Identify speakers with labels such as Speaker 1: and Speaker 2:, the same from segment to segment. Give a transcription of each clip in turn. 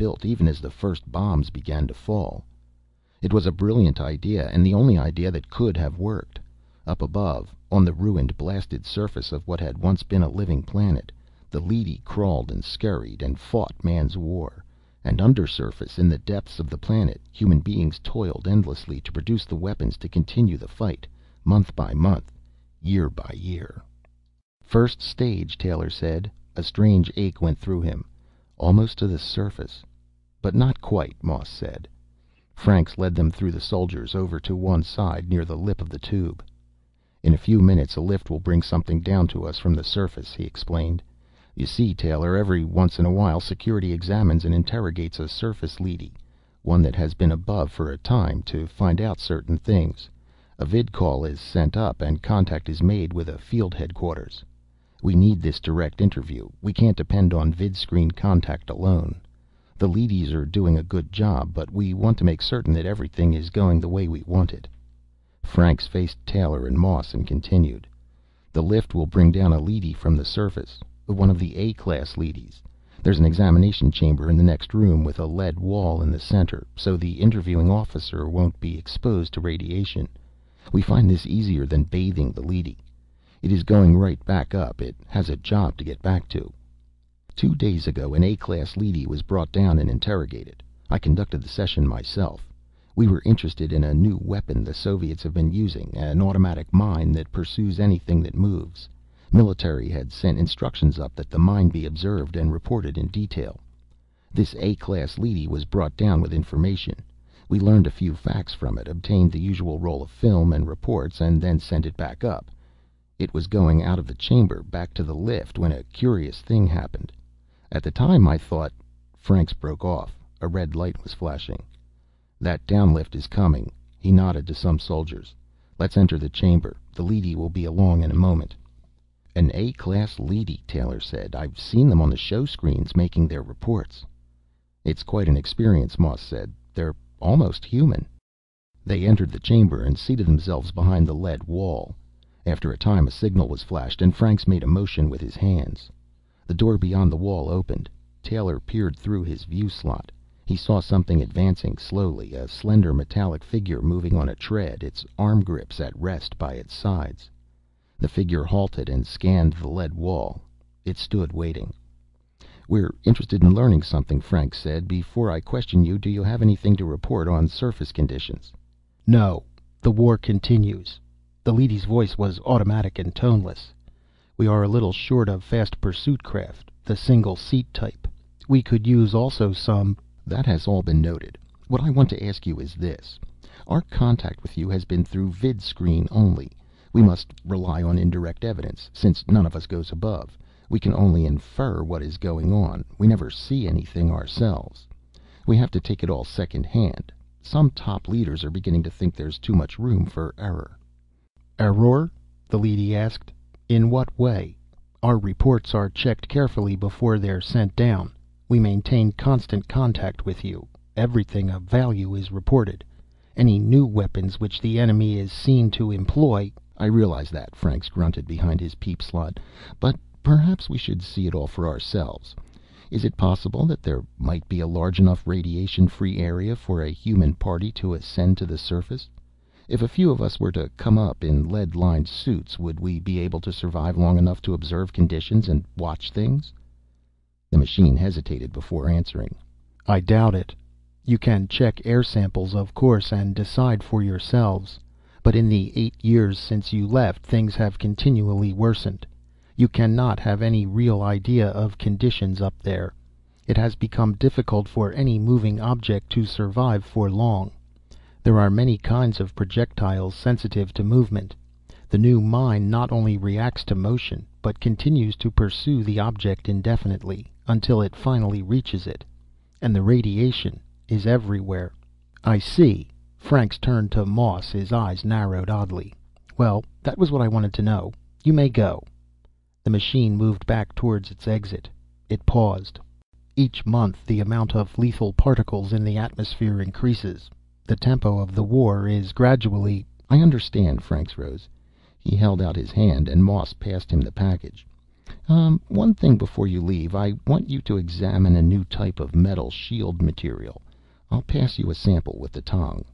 Speaker 1: built even as the first bombs began to fall. It was a brilliant idea, and the only idea that could have worked. Up above, on the ruined, blasted surface of what had once been a living planet, the leady crawled and scurried and fought man's war. And undersurface, in the depths of the planet, human beings toiled endlessly to produce the weapons to continue the fight, month by month, year by year. "First stage," Taylor said. A strange ache went through him. "Almost to the surface." "But not quite," Moss said. Franks led them through the soldiers, over to one side near the lip of the tube. "In a few minutes a lift will bring something down to us from the surface," he explained. "You see, Taylor, every once in a while security examines and interrogates a surface leady, one that has been above for a time, to find out certain things. A vidcall is sent up and contact is made with a field headquarters. We need this direct interview. We can't depend on vidscreen contact alone. The leadies are doing a good job, but we want to make certain that everything is going the way we want it." Franks faced Taylor and Moss and continued. "The lift will bring down a leady from the surface, one of the A-class leadies. There's an examination chamber in the next room with a lead wall in the center, so the interviewing officer won't be exposed to radiation. We find this easier than bathing the leady. It is going right back up. It has a job to get back to. 2 days ago an A-class leady was brought down and interrogated. I conducted the session myself. We were interested in a new weapon the Soviets have been using, an automatic mine that pursues anything that moves. Military had sent instructions up that the mine be observed and reported in detail. This A-class leady was brought down with information. We learned a few facts from it, obtained the usual roll of film and reports, and then sent it back up. It was going out of the chamber back to the lift when a curious thing happened. At the time I thought—" Franks broke off. A red light was flashing. "That downlift is coming." He nodded to some soldiers. "Let's enter the chamber. The leady will be along in a moment." "An A-class leady," Taylor said. "I've seen them on the show screens making their reports." "It's quite an experience," Moss said. "They're almost human." They entered the chamber and seated themselves behind the lead wall. After a time a signal was flashed, and Franks made a motion with his hands. The door beyond the wall opened. Taylor peered through his view slot. He saw something advancing slowly, a slender metallic figure moving on a tread, its arm grips at rest by its sides. The figure halted and scanned the lead wall. It stood waiting. "We're interested in learning something," Franks said. "Before I question you, do you have anything to report on surface conditions?" "No. The war continues." The leady's voice was automatic and toneless. "We are a little short of fast pursuit craft, the single-seat type. We could use also some—" "That has all been noted. What I want to ask you is this. Our contact with you has been through vidscreen only. We must rely on indirect evidence, since none of us goes above. We can only infer what is going on. We never see anything ourselves. We have to take it all second hand. Some top leaders are beginning to think there's too much room for error." "Error?" the leady asked. "In what way? Our reports are checked carefully before they're sent down. We maintain constant contact with you. Everything of value is reported. Any new weapons which the enemy is seen to employ—" "I realize that," Franks grunted behind his peep slot. "But perhaps we should see it all for ourselves. Is it possible that there might be a large enough radiation-free area for a human party to ascend to the surface? If a few of us were to come up in lead-lined suits, would we be able to survive long enough to observe conditions and watch things?" The machine hesitated before answering. "I doubt it. You can check air samples, of course, and decide for yourselves. But in the 8 years since you left, things have continually worsened. You cannot have any real idea of conditions up there. It has become difficult for any moving object to survive for long. There are many kinds of projectiles sensitive to movement. The new mine not only reacts to motion, but continues to pursue the object indefinitely, until it finally reaches it. And the radiation is everywhere." "I see." Franks turned to Moss, his eyes narrowed oddly. "Well, that was what I wanted to know. You may go." The machine moved back towards its exit. It paused. "Each month the amount of lethal particles in the atmosphere increases. The tempo of the war is gradually—" "I understand." Franks rose. He held out his hand, and Moss passed him the package. One thing before you leave. I want you to examine a new type of metal shield material. I'll pass you a sample with the tong."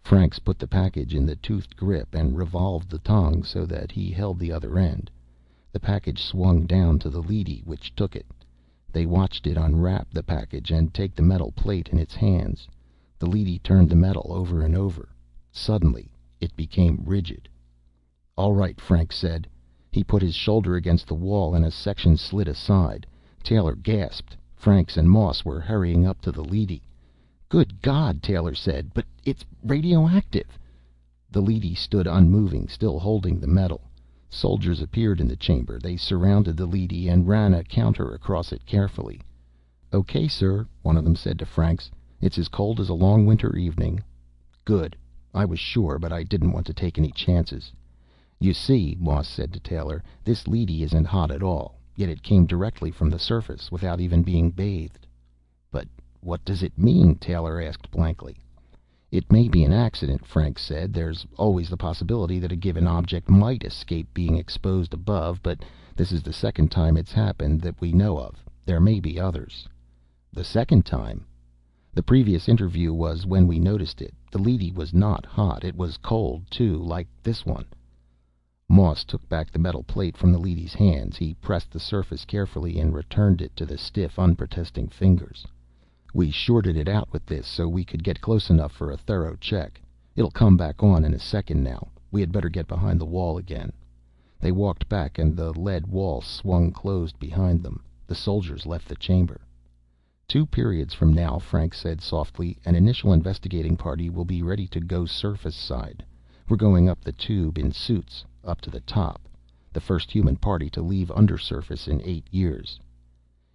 Speaker 1: Franks put the package in the toothed grip and revolved the tong so that he held the other end. The package swung down to the leady, which took it. They watched it unwrap the package and take the metal plate in its hands. The leady turned the metal over and over. Suddenly, it became rigid. "All right," Franks said. He put his shoulder against the wall and a section slid aside. Taylor gasped. Franks and Moss were hurrying up to the leady. "Good God," Taylor said. "But it's radioactive." The leady stood unmoving, still holding the metal. Soldiers appeared in the chamber. They surrounded the leady and ran a counter across it carefully. "Okay, sir," one of them said to Franks. "It's as cold as a long winter evening." "Good. I was sure, but I didn't want to take any chances." "You see," Moss said to Taylor, "this leady isn't hot at all. Yet it came directly from the surface, without even being bathed." "But what does it mean?" Taylor asked blankly. "It may be an accident," Franks said. "There's always the possibility that a given object might escape being exposed above, but this is the second time it's happened that we know of. There may be others." "The second time?" "The previous interview was when we noticed it. The leady was not hot. It was cold, too, like this one." Moss took back the metal plate from the leady's hands. He pressed the surface carefully and returned it to the stiff, unprotesting fingers. "We shorted it out with this so we could get close enough for a thorough check. It'll come back on in a second now. We had better get behind the wall again." They walked back and the lead wall swung closed behind them. The soldiers left the chamber. "2 periods from now," Frank said softly, "an initial investigating party will be ready to go surface side. We're going up the tube in suits, up to the top. The first human party to leave undersurface in 8 years."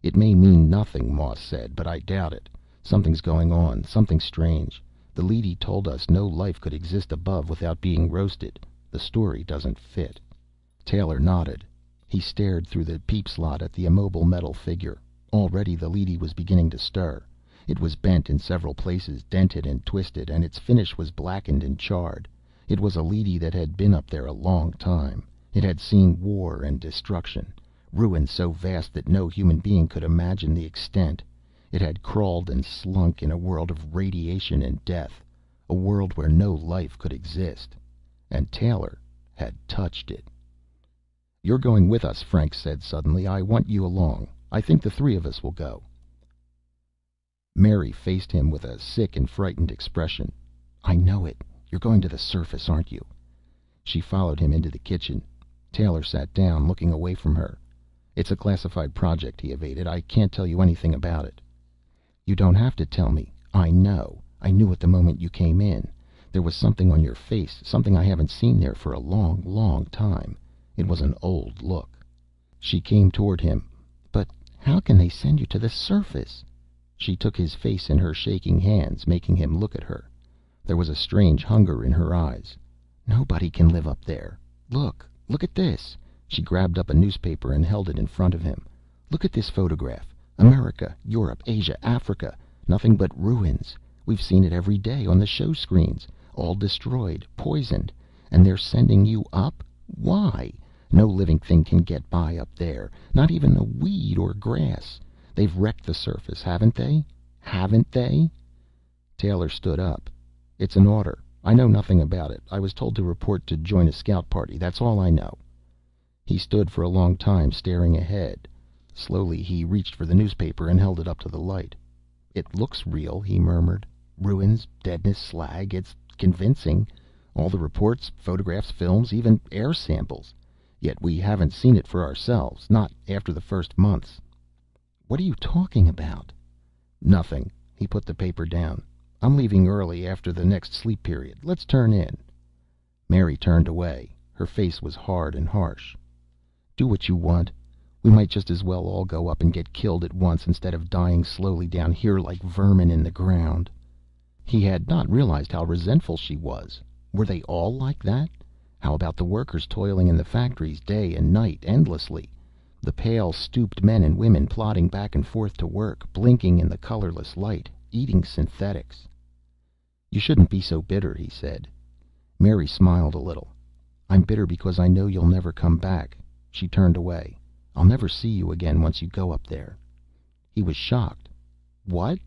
Speaker 1: "It may mean nothing," Moss said, "but I doubt it. Something's going on, something strange. The leady told us no life could exist above without being roasted. The story doesn't fit." Taylor nodded. He stared through the peep slot at the immobile metal figure. Already the leady was beginning to stir. It was bent in several places, dented and twisted, and its finish was blackened and charred. It was a leady that had been up there a long time. It had seen war and destruction, ruin so vast that no human being could imagine the extent. It had crawled and slunk in a world of radiation and death, a world where no life could exist. And Taylor had touched it. "You're going with us," Frank said suddenly. "I want you along. I think the 3 of us will go." Mary faced him with a sick and frightened expression. "I know it. You're going to the surface, aren't you?" She followed him into the kitchen. Taylor sat down, looking away from her. "It's a classified project," he evaded. "I can't tell you anything about it." "You don't have to tell me. I know. I knew it the moment you came in. There was something on your face, something I haven't seen there for a long, long time. It was an old look." She came toward him. "But how can they send you to the surface?" She took his face in her shaking hands, making him look at her. There was a strange hunger in her eyes. "Nobody can live up there. Look at this." She grabbed up a newspaper and held it in front of him. "Look at this photograph. America, Europe, Asia, Africa. Nothing but ruins. We've seen it every day on the show screens. All destroyed, poisoned. And they're sending you up? Why? No living thing can get by up there. Not even a weed or grass. They've wrecked the surface, haven't they? Haven't they?" Taylor stood up. "It's an order. I know nothing about it. I was told to report to join a scout party. That's all I know." He stood for a long time, staring ahead. Slowly he reached for the newspaper and held it up to the light. "It looks real," he murmured. "Ruins, deadness, slag. It's convincing. All the reports, photographs, films, even air samples. Yet we haven't seen it for ourselves. Not after the first months." "What are you talking about?" "Nothing." He put the paper down. "I'm leaving early after the next sleep period. Let's turn in." Mary turned away. Her face was hard and harsh. "Do what you want. We might just as well all go up and get killed at once instead of dying slowly down here like vermin in the ground." He had not realized how resentful she was. Were they all like that? How about the workers toiling in the factories day and night, endlessly? The pale, stooped men and women plodding back and forth to work, blinking in the colorless light, eating synthetics. "You shouldn't be so bitter," he said. Mary smiled a little. "I'm bitter because I know you'll never come back." She turned away. I'll never see you again once you go up there." He was shocked. "What?